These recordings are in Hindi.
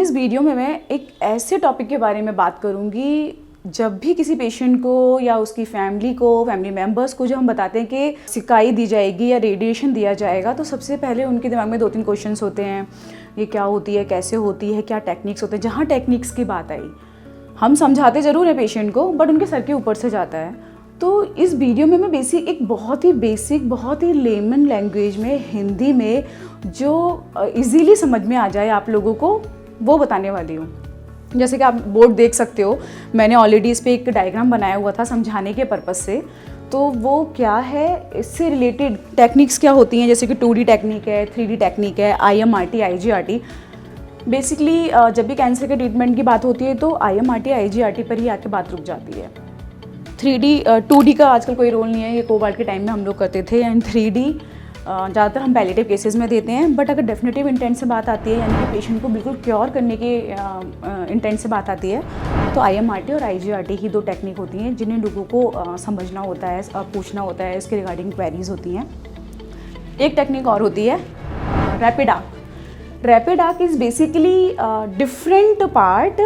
इस वीडियो में मैं एक ऐसे टॉपिक के बारे में बात करूंगी, जब भी किसी पेशेंट को या उसकी फैमिली मेम्बर्स को जो हम बताते हैं कि सिकाई दी जाएगी या रेडिएशन दिया जाएगा, तो सबसे पहले उनके दिमाग में 2-3 क्वेश्चंस होते हैं। ये क्या होती है, कैसे होती है, क्या टेक्निक्स होते हैं। जहाँ टेक्निक्स की बात आई, हम समझाते ज़रूर है पेशेंट को, बट उनके सर के ऊपर से जाता है। तो इस वीडियो में मैं एक बहुत ही लेमन लैंग्वेज में, हिंदी में, जो इजीली समझ में आ जाए आप लोगों को, वो बताने वाली हूँ। जैसे कि आप बोर्ड देख सकते हो, मैंने ऑलरेडी इस पर एक डायग्राम बनाया हुआ था समझाने के पर्पज़ से। तो वो क्या है, इससे रिलेटेड टेक्निक्स क्या होती हैं, जैसे कि 2D टेक्निक है, 3D टेक्निक है, IMRT, IGRT। बेसिकली जब भी कैंसर के ट्रीटमेंट की बात होती है तो IMRT, IGRT पर ही आके बात रुक जाती है। 2D का आजकल कोई रोल नहीं है, ये कोविड के टाइम में हम लोग करते थे। एंड 3D ज़्यादातर हम पैलेटिव केसेस में देते हैं। बट अगर डेफिनेटिव इंटेंट से बात आती है, यानी कि पेशेंट को बिल्कुल क्योर करने के इंटेंट से बात आती है, तो IMRT और IGRT ही 2 टेक्निक होती हैं जिन्हें लोगों को समझना होता है, पूछना होता है, इसके रिगार्डिंग क्वेरीज होती हैं। एक टेक्निक और होती है rapid arc. Rapid arc is basically different part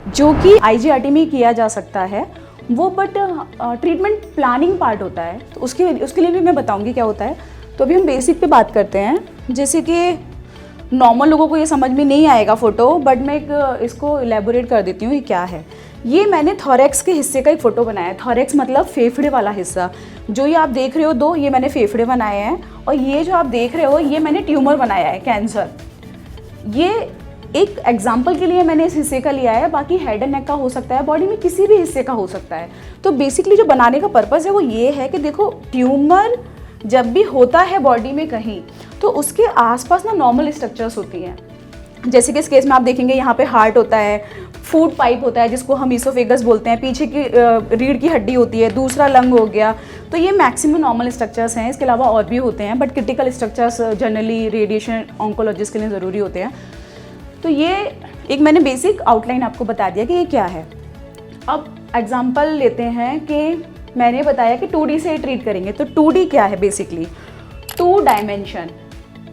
जो कि IGRT में किया जा सकता है वो, बट ट्रीटमेंट प्लानिंग पार्ट होता है। तो उसके लिए भी मैं बताऊंगी क्या होता है। तो अभी हम बेसिक पे बात करते हैं। जैसे कि नॉर्मल लोगों को ये समझ में नहीं आएगा फ़ोटो, बट मैं इसको इलेबोरेट कर देती हूँ ये क्या है। ये मैंने थॉरेक्स के हिस्से का एक फ़ोटो बनाया है। थॉरेक्स मतलब फेफड़े वाला हिस्सा। जो ये आप देख रहे हो 2, ये मैंने फेफड़े बनाए हैं, और ये जो आप देख रहे हो ये मैंने ट्यूमर बनाया है, कैंसर। ये एक एग्जाम्पल के लिए मैंने इस हिस्से का लिया है, बाकी हेड एंड नेक का हो सकता है, बॉडी में किसी भी हिस्से का हो सकता है। तो बेसिकली जो बनाने का पर्पज़ है वो ये है कि देखो, ट्यूमर जब भी होता है बॉडी में कहीं, तो उसके आसपास ना नॉर्मल स्ट्रक्चर्स होती हैं। जैसे कि इस केस में आप देखेंगे यहाँ पे हार्ट होता है, फूड पाइप होता है जिसको हम ईसोफेगस बोलते हैं, पीछे की रीढ़ की हड्डी होती है, दूसरा लंग हो गया। तो ये मैक्सिमम नॉर्मल स्ट्रक्चर्स हैं। इसके अलावा और भी होते हैं, but critical structures generally radiation oncologist के लिए ज़रूरी होते हैं। तो ये एक मैंने बेसिक आउटलाइन आपको बता दिया कि ये क्या है। अब एग्जाम्पल लेते हैं कि मैंने बताया कि 2D से ट्रीट करेंगे। तो 2D क्या है, बेसिकली 2 डायमेंशन।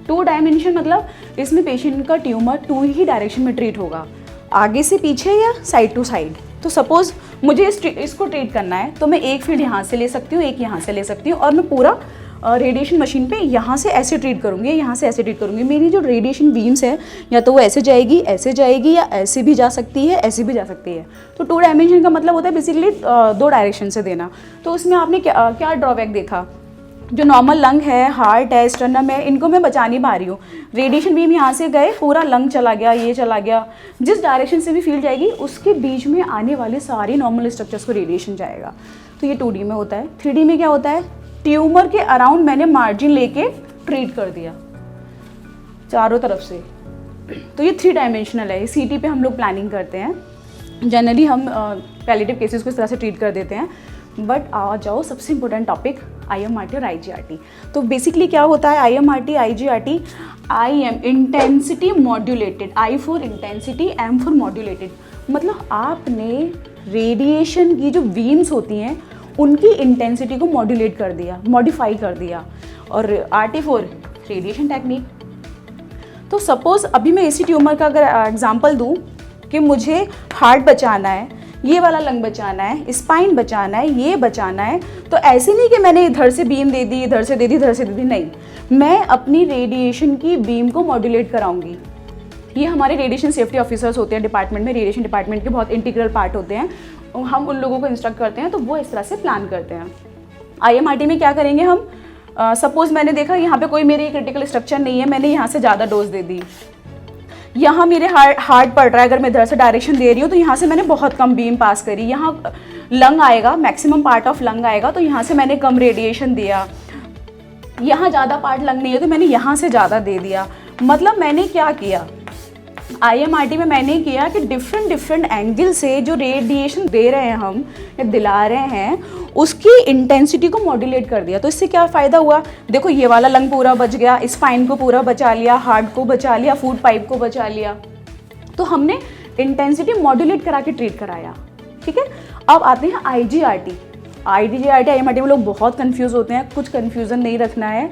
2 डायमेंशन मतलब इसमें पेशेंट का ट्यूमर 2 ही डायरेक्शन में ट्रीट होगा, आगे से पीछे या साइड टू साइड। तो सपोज मुझे इसको ट्रीट करना है, तो मैं एक फील्ड यहाँ से ले सकती हूँ, एक यहाँ से ले सकती हूँ, और मैं पूरा रेडिएशन मशीन पे यहाँ से ऐसे ट्रीट करूँगी, यहाँ से ऐसे ट्रीट करूँगी। मेरी जो रेडिएशन बीम्स है, या तो वो ऐसे जाएगी या ऐसे भी जा सकती है, ऐसे भी जा सकती है। तो 2 डायमेंशन का मतलब होता है बेसिकली 2 डायरेक्शन से देना। तो उसमें आपने क्या ड्रॉबैक देखा, जो नॉर्मल लंग है, हार्ट है, स्टर्नम है, इनको मैं बचा नहीं पा रही हूँ। रेडिएशन बीम यहाँ से गए, पूरा लंग चला गया, ये चला गया, जिस डायरेक्शन से भी फील्ड जाएगी उसके बीच में आने वाले सारे नॉर्मल स्ट्रक्चर्स को रेडिएशन जाएगा। तो ये 2D में होता है। 3D में क्या होता है, ट्यूमर के अराउंड मैंने मार्जिन लेके ट्रीट कर दिया चारों तरफ से। तो ये 3 डायमेंशनल है। CT पे हम लोग प्लानिंग करते हैं। जनरली हम पैलेटिव केसेस को इस तरह से ट्रीट कर देते हैं। बट आ जाओ सबसे इंपॉर्टेंट टॉपिक, IMRT और IGRT। तो बेसिकली क्या होता है IMRT, IGRT? IM intensity modulated, I for intensity, M for modulated. मतलब आपने रेडिएशन की जो बीम्स होती हैं उनकी इंटेंसिटी को मॉड्यूलेट कर दिया, मॉडिफाई कर दिया। और RT फॉर रेडिएशन टेक्निक। तो सपोज अभी मैं इसी ट्यूमर का अगर एग्जांपल दूं कि मुझे हार्ट बचाना है, ये वाला लंग बचाना है, स्पाइन बचाना है, ये बचाना है, तो ऐसे नहीं कि मैंने इधर से बीम दे दी, इधर से दे दी, इधर से दे दी, नहीं, मैं अपनी रेडिएशन की बीम को मॉड्यूलेट कराऊंगी। ये हमारे रेडिएशन सेफ्टी ऑफिसर्स होते हैं डिपार्टमेंट में, रेडिएशन डिपार्टमेंट के बहुत इंटीग्रल पार्ट होते हैं। हम उन लोगों को इंस्ट्रक्ट करते हैं, तो वो इस तरह से प्लान करते हैं। IMRT में क्या करेंगे हम, सपोज मैंने देखा यहाँ पे कोई मेरी क्रिटिकल स्ट्रक्चर नहीं है, मैंने यहाँ से ज़्यादा डोज दे दी, यहाँ मेरे हार्ट पड़ रहा है, अगर मैं इधर से डायरेक्शन दे रही हूँ तो यहाँ से मैंने बहुत कम बीम पास करी। यहाँ लंग आएगा, मैक्सिमम पार्ट ऑफ लंग आएगा, तो यहाँ से मैंने कम रेडिएशन दिया। यहाँ ज़्यादा पार्ट लंग नहीं है तो मैंने यहाँ से ज़्यादा दे दिया। मतलब मैंने क्या किया, IMRT में मैंने किया कि डिफरेंट एंगल से जो रेडिएशन दे रहे हैं हम या दिला रहे हैं, उसकी इंटेंसिटी को मॉड्यूलेट कर दिया। तो इससे क्या फ़ायदा हुआ, देखो ये वाला लंग पूरा बच गया, स्पाइन को पूरा बचा लिया, हार्ट को बचा लिया, फूड पाइप को बचा लिया। तो हमने इंटेंसिटी मॉड्यूलेट करा के ट्रीट कराया। ठीक है, अब आते हैं IGRT। IMRT में लोग बहुत कंफ्यूज होते हैं, कुछ कंफ्यूजन नहीं रखना है।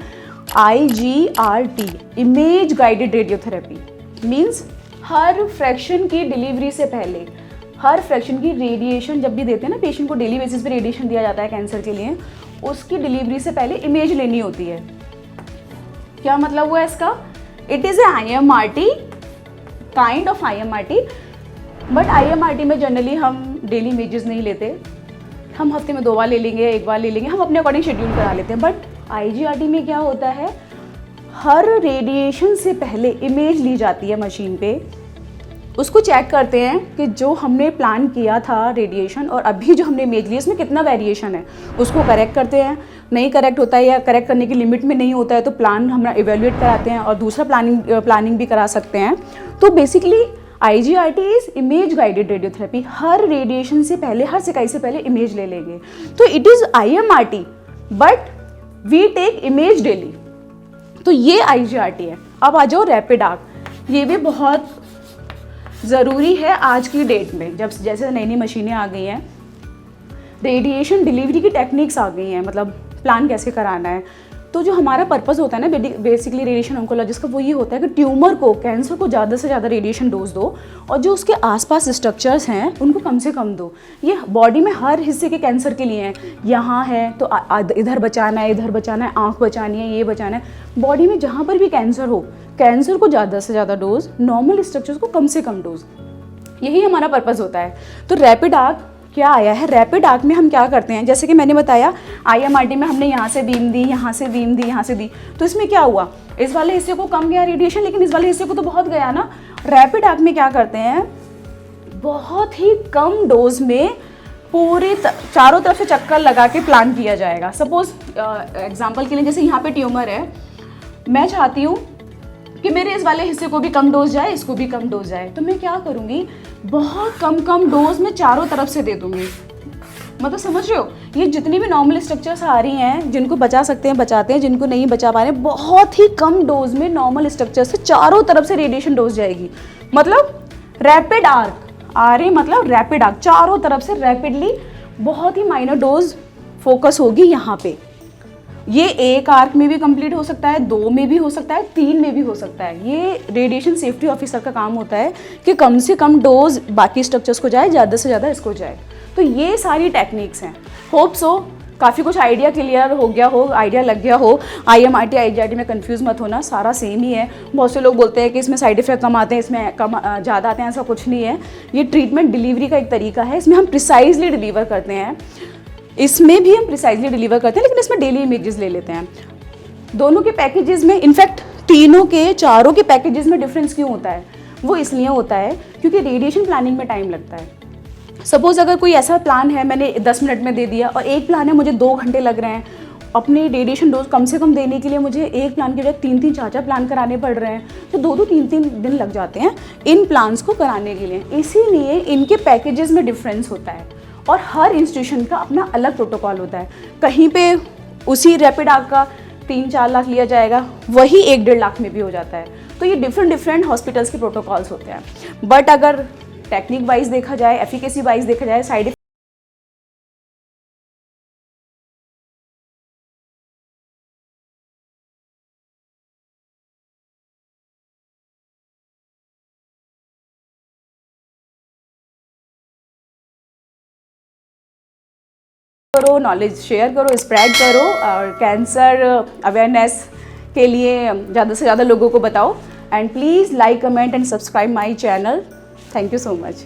IGRT image guided radiotherapy means हर फ्रैक्शन की डिलीवरी से पहले, हर फ्रैक्शन की रेडिएशन जब भी देते हैं ना पेशेंट को, डेली बेसिस पे रेडिएशन दिया जाता है कैंसर के लिए, उसकी डिलीवरी से पहले इमेज लेनी होती है। क्या मतलब हुआ इसका? It is a IMRT, kind of IMRT, but IMRT में जनरली हम डेली इमेजेस नहीं लेते, हम हफ्ते में 2 बार ले लेंगे, 1 बार ले लेंगे, हम अपने अकॉर्डिंग शेड्यूल करा लेते हैं। बट IGRT में क्या होता है, हर रेडिएशन से पहले इमेज ली जाती है मशीन पे, उसको चेक करते हैं कि जो हमने प्लान किया था रेडिएशन और अभी जो हमने इमेज ली इसमें कितना वेरिएशन है, उसको करेक्ट करते हैं। नहीं करेक्ट होता है या करेक्ट करने की लिमिट में नहीं होता है तो प्लान हम इवेल्युएट कराते हैं और दूसरा प्लानिंग भी करा सकते हैं। तो basically IGRT is image guided radiotherapy. Her radiation से पहले, हर सिकाई से पहले इमेज ले लेंगे। तो it is IMRT but we take image daily, तो ये IGRT है। अब आ जाओ रैपिड आर्क। ये भी बहुत ज़रूरी है आज की डेट में, जब जैसे नई नई मशीनें आ गई हैं, रेडिएशन डिलीवरी की टेक्निक्स आ गई हैं, मतलब प्लान कैसे कराना है। तो जो हमारा पर्पस होता है ना बेसिकली रेडिएशन ऑन्कोलॉजिस्ट का, वो ये होता है कि ट्यूमर को, कैंसर को ज़्यादा से ज़्यादा रेडिएशन डोज दो और जो उसके आसपास स्ट्रक्चर्स हैं उनको कम से कम दो। ये बॉडी में हर हिस्से के कैंसर के लिए हैं। यहाँ है तो इधर बचाना है, इधर बचाना है, आँख बचानी है, ये बचाना है। बॉडी में जहाँ पर भी कैंसर हो, कैंसर को ज़्यादा से ज़्यादा डोज, नॉर्मल स्ट्रक्चर्स को कम से कम डोज, यही हमारा पर्पस होता है। तो रैपिड आर्क क्या आया है, रैपिड आर्क में हम क्या करते हैं, जैसे कि मैंने बताया IMRT में हमने यहाँ से बीम दी, यहाँ से बीम दी, यहाँ से दी, तो इसमें क्या हुआ, इस वाले हिस्से को कम गया रेडिएशन, लेकिन इस वाले हिस्से को तो बहुत गया ना। रैपिड आर्क में क्या करते हैं, बहुत ही कम डोज में पूरे चारों तरफ से चक्कर लगा के प्लान किया जाएगा। सपोज एग्जाम्पल के लिए जैसे यहाँ पे ट्यूमर है, मैं चाहती हूँ कि मेरे इस वाले हिस्से को भी कम डोज जाए, इसको भी कम डोज जाए, तो मैं क्या करूँगी, बहुत कम डोज में चारों तरफ से दे दूँगी। मतलब समझ रहे हो, ये जितनी भी नॉर्मल स्ट्रक्चर्स आ रही हैं, जिनको बचा सकते हैं बचाते हैं, जिनको नहीं बचा पा रहे हैं, बहुत ही कम डोज में नॉर्मल स्ट्रक्चर से चारों तरफ से रेडिएशन डोज जाएगी। मतलब रैपिड आर्क आ रही, मतलब रैपिड आर्क चारों तरफ से रैपिडली, बहुत ही माइनर डोज फोकस होगी यहाँ पे। ये 1 आर्क में भी कंप्लीट हो सकता है, 2 में भी हो सकता है, 3 में भी हो सकता है। ये रेडिएशन सेफ्टी ऑफिसर का काम होता है कि कम से कम डोज बाकी स्ट्रक्चर्स को जाए, ज़्यादा से ज़्यादा इसको जाए। तो ये सारी टेक्निक्स हैं। होप सो काफ़ी कुछ आइडिया क्लियर हो गया हो, आइडिया लग गया हो। IMRT IGRT में कंफ्यूज मत होना, सारा सेम ही है। बहुत से लोग बोलते हैं कि इसमें साइड इफेक्ट कम आते हैं, इसमें कम ज़्यादा आते हैं, ऐसा कुछ नहीं है। ये ट्रीटमेंट डिलीवरी का एक तरीका है, इसमें हम प्रिसाइजली डिलीवर करते हैं। इसमें भी हम प्रिसाइजली डिलीवर करते हैं, लेकिन इसमें डेली इमेजेस ले लेते हैं। दोनों के पैकेजेस में, इनफैक्ट तीनों के, चारों के पैकेजेस में डिफरेंस क्यों होता है, वो इसलिए होता है क्योंकि रेडिएशन प्लानिंग में टाइम लगता है। सपोज अगर कोई ऐसा प्लान है मैंने 10 मिनट में दे दिया, और एक प्लान है मुझे 2 घंटे लग रहे हैं, अपनी रेडिएशन डोज कम से कम देने के लिए मुझे एक प्लान के बजाय 3-3, 4-4 प्लान कराने पड़ रहे हैं, तो 2-2, 3-3 दिन लग जाते हैं इन प्लान्स को कराने के लिए। इसीलिए इनके पैकेजेस में डिफरेंस होता है और हर इंस्टीट्यूशन का अपना अलग प्रोटोकॉल होता है। कहीं पे उसी रैपिड आर्क का 3-4 लाख लिया जाएगा, वही 1-1.5 लाख में भी हो जाता है। तो ये डिफरेंट हॉस्पिटल्स के प्रोटोकॉल्स होते हैं। बट अगर टेक्निक वाइज देखा जाए, एफिकेसी वाइज देखा जाए, साइड करो, नॉलेज शेयर करो, स्प्रेड करो और कैंसर अवेयरनेस के लिए ज़्यादा से ज़्यादा लोगों को बताओ। And please like, comment and subscribe my channel. Thank you so much.